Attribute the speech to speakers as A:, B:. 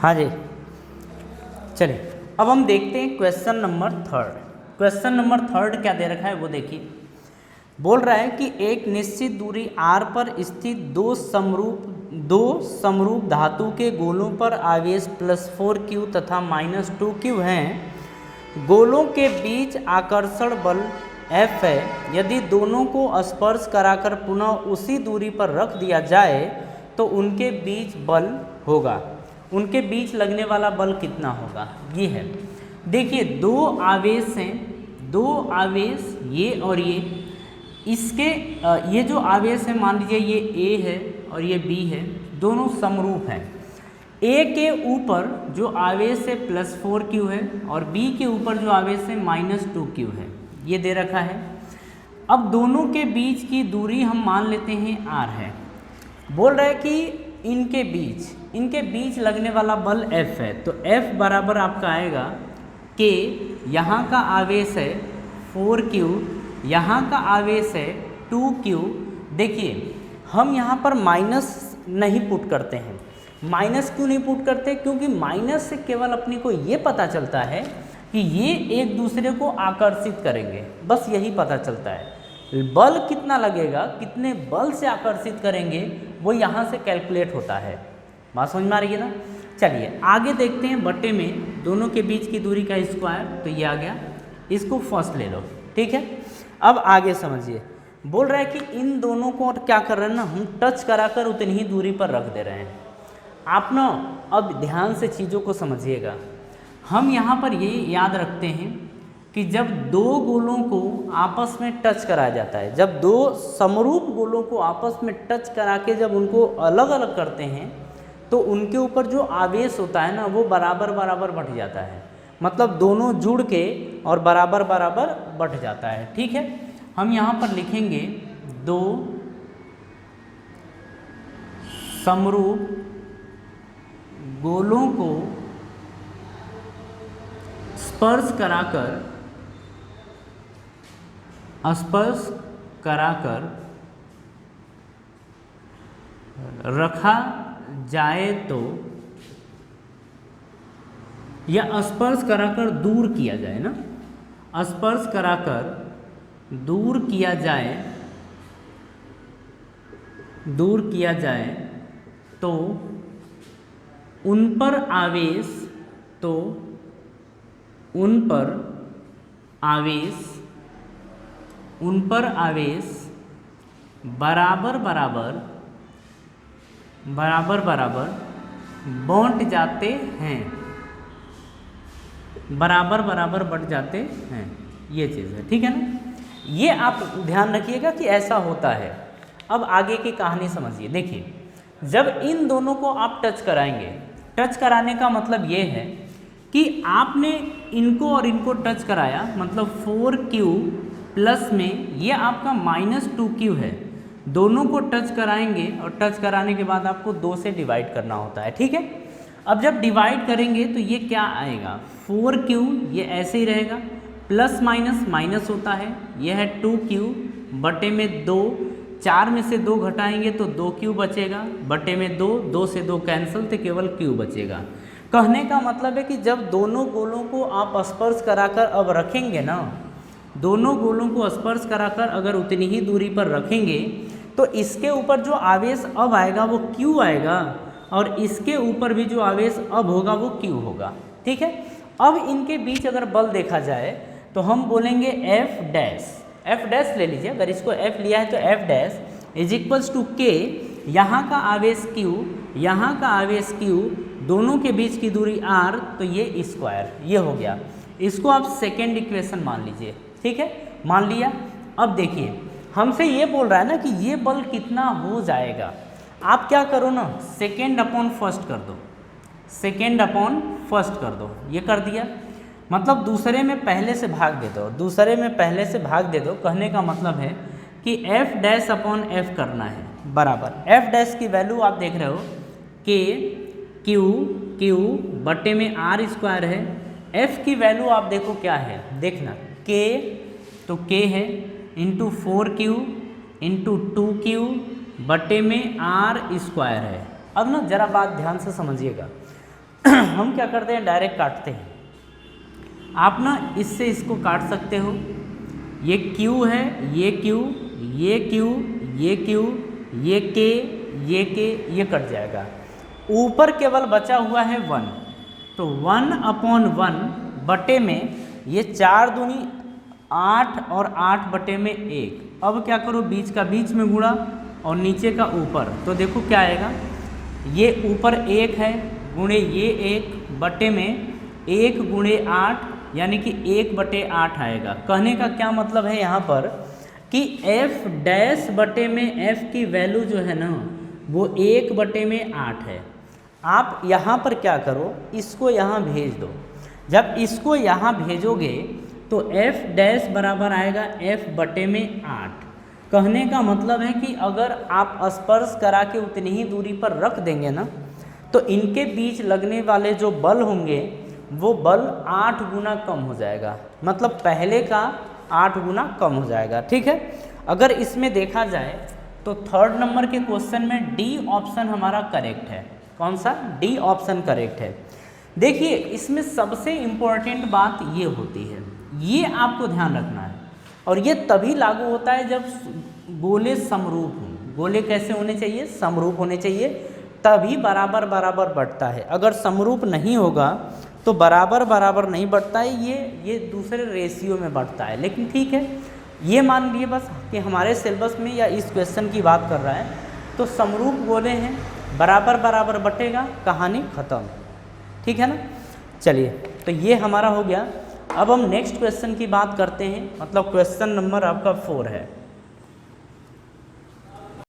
A: हाँ जी, चलिए अब हम देखते हैं question number third. Question number third क्या दे रखा है वो देखिए। बोल रहा है कि एक निश्चित दूरी r पर स्थित दो समरूप धातु के गोलों पर आवेश +4q तथा -2q हैं। गोलों के बीच आकर्षण बल F है। यदि दोनों को स्पर्श कराकर पुनः उसी दूरी पर रख दिया जाए तो उनके बीच बल होगा। उनके बीच लगने वाला बल कितना होगा, ये है। देखिए दो आवेश हैं, दो आवेश ये और ये, इसके ये जो आवेश है मान लीजिए ये A है और ये B है, दोनों समरूप हैं। A के ऊपर जो आवेश है +4q है और B के ऊपर जो आवेश है -2q है, ये दे रखा है। अब दोनों के बीच की दूरी हम मान लेते हैं r है। बोल रहा है कि इनके बीच लगने वाला बल F है, तो F बराबर आपका आएगा कि यहाँ का आवेश है 4q, यहाँ का आवेश है 2q। देखिए हम यहाँ पर माइनस नहीं पुट करते हैं। माइनस क्यों नहीं पुट करते? क्योंकि माइनस से केवल अपने को ये पता चलता है कि ये एक दूसरे को आकर्षित करेंगे, बस यही पता चलता है। बल कितना लगेगा, कितने बल से आकर्षित करेंगे, वो यहाँ से कैलकुलेट होता है। बात समझ में आ रही है ना? चलिए आगे देखते हैं। बटे में दोनों के बीच की दूरी का स्क्वायर, तो ये आ गया, इसको फर्स्ट ले लो, ठीक है। अब आगे समझिए, बोल रहा है कि इन दोनों को क्या कर रहे हैं ना, हम टच कराकर उतनी ही दूरी पर रख दे रहे हैं। आप ना अब ध्यान से चीज़ों को समझिएगा। हम यहाँ पर ये याद रखते हैं कि जब दो गोलों को आपस में टच कराया जाता है, जब दो समरूप गोलों को आपस में टच करा के जब उनको अलग अलग करते हैं तो उनके ऊपर जो आवेश होता है ना वो बराबर बराबर बढ़ जाता है। मतलब दोनों जुड़ के और बराबर बराबर बढ़ जाता है, ठीक है। हम यहाँ पर लिखेंगे दो समरूप गोलों को स्पर्श कराकर रखा जाए तो, या स्पर्श कराकर दूर किया जाए ना, स्पर्श कराकर दूर किया जाए तो उन पर आवेश बराबर बराबर बांट जाते हैं, बराबर बराबर बढ़ जाते हैं, ये चीज़ है, ठीक है ना। ये आप ध्यान रखिएगा कि ऐसा होता है। अब आगे की कहानी समझिए। देखिए जब इन दोनों को आप टच कराएंगे, टच कराने का मतलब ये है कि आपने इनको और इनको टच कराया, मतलब 4q प्लस में ये आपका -2q है। दोनों को टच कराएंगे और टच कराने के बाद आपको 2 से डिवाइड करना होता है, ठीक है। अब जब डिवाइड करेंगे तो ये क्या आएगा, 4q, ये ऐसे ही रहेगा, प्लस माइनस माइनस होता है, यह है 2q बटे में 2, 4 में से 2 घटाएंगे तो 2q बचेगा, बटे में 2, 2 से 2 कैंसिल तो केवल q बचेगा। कहने का मतलब है कि जब दोनों गोलों को आप स्पर्श कराकर अब रखेंगे ना, दोनों गोलों को स्पर्श कराकर अगर उतनी ही दूरी पर रखेंगे तो इसके ऊपर जो आवेश अब आएगा वो q आएगा और इसके ऊपर भी जो आवेश अब होगा वो q होगा, ठीक है। अब इनके बीच अगर बल देखा जाए तो हम बोलेंगे F डैश ले लीजिए। अगर इसको F लिया है तो F dash is equals to K, यहाँ का आवेश Q, यहाँ का आवेश Q, दोनों के बीच की दूरी R, तो ये स्क्वायर, ये हो गया। इसको आप सेकेंड इक्वेशन मान लीजिए, ठीक है, मान लिया। अब देखिए हमसे ये बोल रहा है ना कि ये बल कितना हो जाएगा। आप क्या करो ना, सेकेंड अपॉन फर्स्ट कर दो, सेकेंड अपॉन फर्स्ट कर दो, ये कर दिया। मतलब दूसरे में पहले से भाग दे दो, दूसरे में पहले से भाग दे दो। कहने का मतलब है कि F डैश अपॉन F करना है बराबर, F डैश की वैल्यू आप देख रहे हो K Q बटे में R स्क्वायर है। F की वैल्यू आप देखो क्या है, देखना K, तो K है इंटू 4Q इंटू 2Q बटे में R स्क्वायर है। अब ना जरा बात ध्यान से समझिएगा, हम क्या करते हैं, डायरेक्ट काटते हैं। आप ना इससे इसको काट सकते हो, ये Q है, ये Q, ये Q, ये Q, ये K, ये K, ये कट जाएगा। ऊपर केवल बचा हुआ है 1, तो 1/1 बटे में ये 4 दूनी 8 और 8 बटे में 1। अब क्या करो, बीच का बीच में गुणा और नीचे का ऊपर, तो देखो क्या आएगा, ये ऊपर 1 है गुणे ये 1 बटे में 1 गुणे 8 यानी कि 1/8 आएगा। कहने का क्या मतलब है यहाँ पर कि f डैश बटे में f की वैल्यू जो है ना वो 1/8 है। आप यहाँ पर क्या करो, इसको यहाँ भेज दो। जब इसको यहाँ भेजोगे तो f डैश बराबर आएगा f/8। कहने का मतलब है कि अगर आप स्पर्श करा के उतनी ही दूरी पर रख देंगे ना, तो इनके बीच लगने वाले जो बल होंगे वो बल 8 गुना कम हो जाएगा, मतलब पहले का 8 गुना कम हो जाएगा। ठीक है, अगर इसमें देखा जाए तो थर्ड नंबर के क्वेश्चन में डी ऑप्शन हमारा करेक्ट है। कौन सा? डी ऑप्शन करेक्ट है। देखिए इसमें सबसे इम्पोर्टेंट बात ये होती है, ये आपको ध्यान रखना है, और ये तभी लागू होता है जब गोले समरूप हों। गोले कैसे होने चाहिए? समरूप होने चाहिए, तभी बराबर बराबर बढ़ता है। अगर समरूप नहीं होगा तो बराबर बराबर नहीं बढ़ता है, ये दूसरे रेशियो में बढ़ता है। लेकिन ठीक है, ये मान लिए बस कि हमारे सिलेबस में या इस क्वेश्चन की बात कर रहा है, तो समरूप गोले हैं, बराबर बराबर बटेगा, कहानी ख़त्म। ठीक है ना। चलिए, तो ये हमारा हो गया। अब हम नेक्स्ट क्वेश्चन की बात करते हैं, मतलब क्वेश्चन नंबर आपका 4 है।